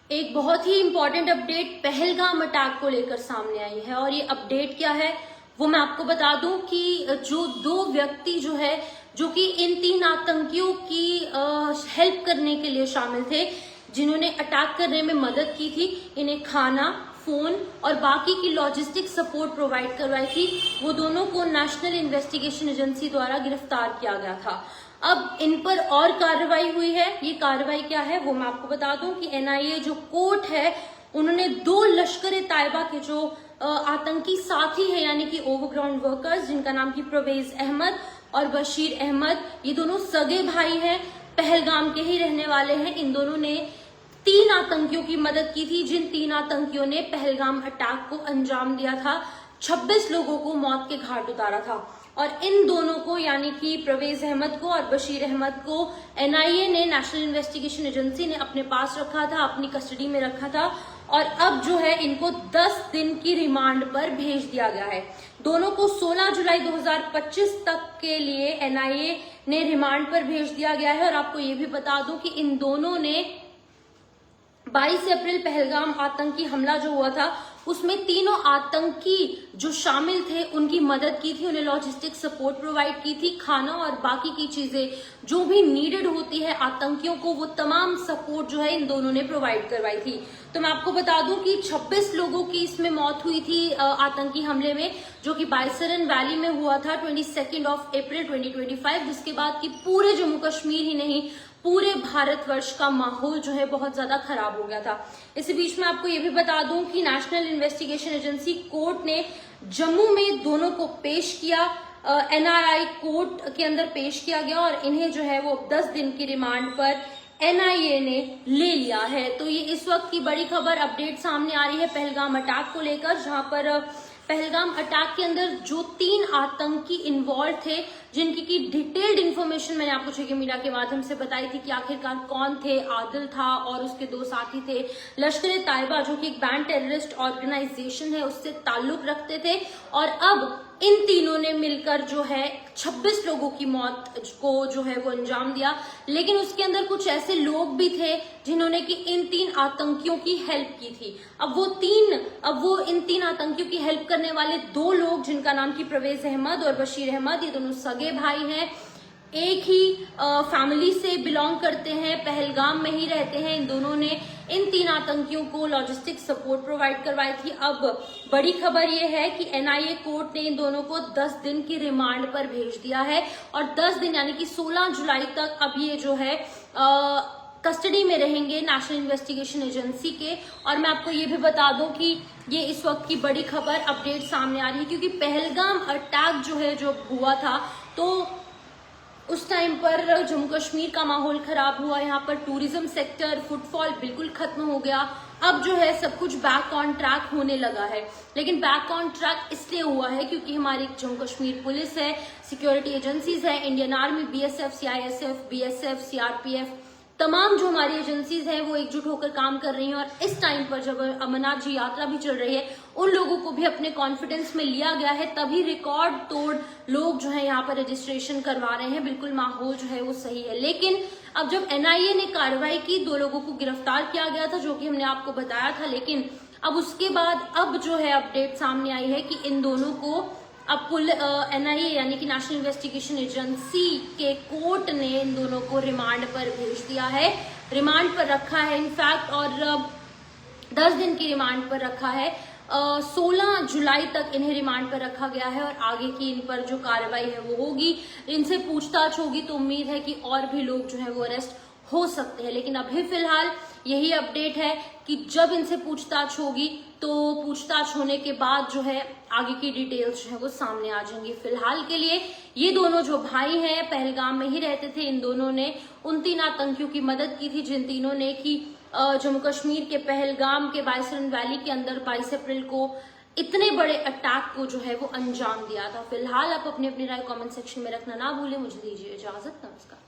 एक बहुत ही important update Pahalgam attack को लेकर सामने आई है और ये अपडेट क्या है वो मैं आपको बता दूं कि जो दो व्यक्ति जो कि इन 3 आतंकियों की हेल्प करने के लिए शामिल थे, जिन्होंने अटैक करने में मदद की थी, इन्हें खाना, फोन और बाकी की लॉजिस्टिक सपोर्ट प्रोवाइड करवाई थी, वो दोनों को नेशनल इन्वेस्टिगेशन एजेंसी द्वारा गिरफ्तार किया गया था। अब इन पर और कार्रवाई हुई है। ये कार्रवाई क्या है वो मैं आपको बता दूं कि एनआईए जो कोर्ट है, उन्होंने 2 लश्कर तैयबा के जो आतंकी साथी है यानी कि ओवरग्राउंड वर्कर्स, जिनका नाम की परवेज अहमद और बशीर अहमद, ये दोनों सगे भाई हैं, पहलगाम के ही रहने वाले हैं। इन दोनों ने 3 आतंकियों की मदद की थी, जिन 3 आतंकियों ने पहलगाम अटैक को अंजाम दिया था, 26 लोगों को मौत के घाट उतारा था। और इन दोनों को यानी कि परवेज अहमद को और बशीर अहमद को एनआईए ने, नेशनल इन्वेस्टिगेशन एजेंसी ने अपने पास रखा था, अपनी कस्टडी में रखा था और अब जो है इनको 10 दिन की रिमांड पर भेज दिया गया है। दोनों को 16 जुलाई 2025 तक के लिए एनआईए ने रिमांड पर भेज दिया गया है। और आपको ये भी बता दूं कि इन दोनों ने 22 अप्रैल पहलगाम आतंकी हमला जो हुआ था, उसमें तीनों आतंकी जो शामिल थे उनकी मदद की थी, उन्हें लॉजिस्टिक सपोर्ट प्रोवाइड की थी, खाना और बाकी की चीजें जो भी नीडेड होती है आतंकियों को, वो तमाम सपोर्ट जो है इन दोनों ने प्रोवाइड करवाई थी। तो मैं आपको बता दूं कि 26 लोगों की इसमें मौत हुई थी आतंकी हमले में, जो कि बाइसरन वैली में हुआ था 22 अप्रैल 2025, जिसके बाद की पूरे जम्मू कश्मीर ही नहीं पूरे भारतवर्ष का माहौल जो है बहुत ज्यादा खराब हो गया था। इसी बीच में आपको ये भी बता दूं कि नेशनल इन्वेस्टिगेशन एजेंसी कोर्ट ने जम्मू में दोनों को पेश किया, एनआरआई कोर्ट के अंदर पेश किया गया और इन्हें जो है वो 10 दिन की रिमांड पर एनआईए ने ले लिया है। तो ये इस वक्त की बड़ी खबर अपडेट सामने आ रही है पहलगाम अटैक को लेकर, जहां पर पहलगाम अटैक के अंदर जो 3 आतंकी इन्वॉल्व थे, जिनकी की डिटेल्ड इन्फॉर्मेशन मैंने आपको सोशल मीडिया के माध्यम से बताई थी कि आखिरकार कौन थे। आदिल था और उसके 2 साथी थे। लश्कर तैयबा जो कि एक बैंड टेररिस्ट ऑर्गेनाइजेशन है, उससे ताल्लुक रखते थे और अब इन तीनों ने मिलकर जो है 26 लोगों की मौत को जो है वो अंजाम दिया। लेकिन उसके अंदर कुछ ऐसे लोग भी थे जिन्होंने कि इन 3 आतंकियों की हेल्प की थी। अब वो इन 3 आतंकियों की हेल्प करने वाले 2 लोग, जिनका नाम की परवेज अहमद और बशीर अहमद, ये दोनों सगे भाई हैं, एक ही फैमिली से बिलोंग करते हैं, पहलगाम में ही रहते हैं। इन दोनों ने इन 3 आतंकियों को लॉजिस्टिक सपोर्ट प्रोवाइड करवाई थी। अब बड़ी खबर यह है कि एनआईए कोर्ट ने इन दोनों को 10 दिन की रिमांड पर भेज दिया है और 10 दिन यानी कि 16 जुलाई तक अब ये जो है कस्टडी में रहेंगे नेशनल इन्वेस्टिगेशन एजेंसी के। और मैं आपको ये भी बता दूं कि ये इस वक्त की बड़ी खबर अपडेट सामने आ रही है, क्योंकि पहलगाम अटैक जो है जो हुआ था, तो उस टाइम पर जम्मू कश्मीर का माहौल खराब हुआ। यहाँ पर टूरिज्म सेक्टर, फुटफॉल बिल्कुल खत्म हो गया। अब जो है सब कुछ बैक ऑन ट्रैक होने लगा है। लेकिन बैक ऑन ट्रैक इसलिए हुआ है क्योंकि हमारी जम्मू कश्मीर पुलिस है, सिक्योरिटी एजेंसीज है, Indian army, BSF, CISF, BSF, CRPF, तमाम जो हमारी एजेंसीज हैं वो एकजुट होकर काम कर रही हैं। और इस टाइम पर जब अमरनाथ जी यात्रा भी चल रही है, उन लोगों को भी अपने कॉन्फिडेंस में लिया गया है, तभी रिकॉर्ड तोड़ लोग जो है यहाँ पर रजिस्ट्रेशन करवा रहे हैं। बिल्कुल माहौल जो है वो सही है। लेकिन अब जब एनआईए ने कार्रवाई की, 2 लोगों को गिरफ्तार किया गया था, जो कि हमने आपको बताया था। लेकिन अब उसके बाद अब जो है अपडेट सामने आई है कि इन दोनों को अब एनआईए यानी कि नेशनल इन्वेस्टिगेशन एजेंसी के कोर्ट ने इन दोनों को रिमांड पर भेज दिया है, रिमांड पर रखा है इनफैक्ट, और 10 दिन की रिमांड पर रखा है। 16 जुलाई तक इन्हें रिमांड पर रखा गया है और आगे की इन पर जो कार्रवाई है वो होगी, इनसे पूछताछ होगी। तो उम्मीद है कि और भी लोग जो है वो अरेस्ट हो सकते हैं। लेकिन अभी फिलहाल यही अपडेट है कि जब इनसे पूछताछ होगी तो पूछताछ होने के बाद जो है आगे की डिटेल्स जो है वो सामने आ जाएंगी। फिलहाल के लिए ये दोनों जो भाई हैं पहलगाम में ही रहते थे। इन दोनों ने उन 3 आतंकियों की मदद की थी, जिन तीनों ने कि जम्मू कश्मीर के पहलगाम के बाइसरन वैली के अंदर 22 अप्रैल को इतने बड़े अटैक को जो है वो अंजाम दिया था। फिलहाल आप अपनी राय कमेंट सेक्शन में रखना ना भूलें। मुझे दीजिए इजाजत। नमस्कार।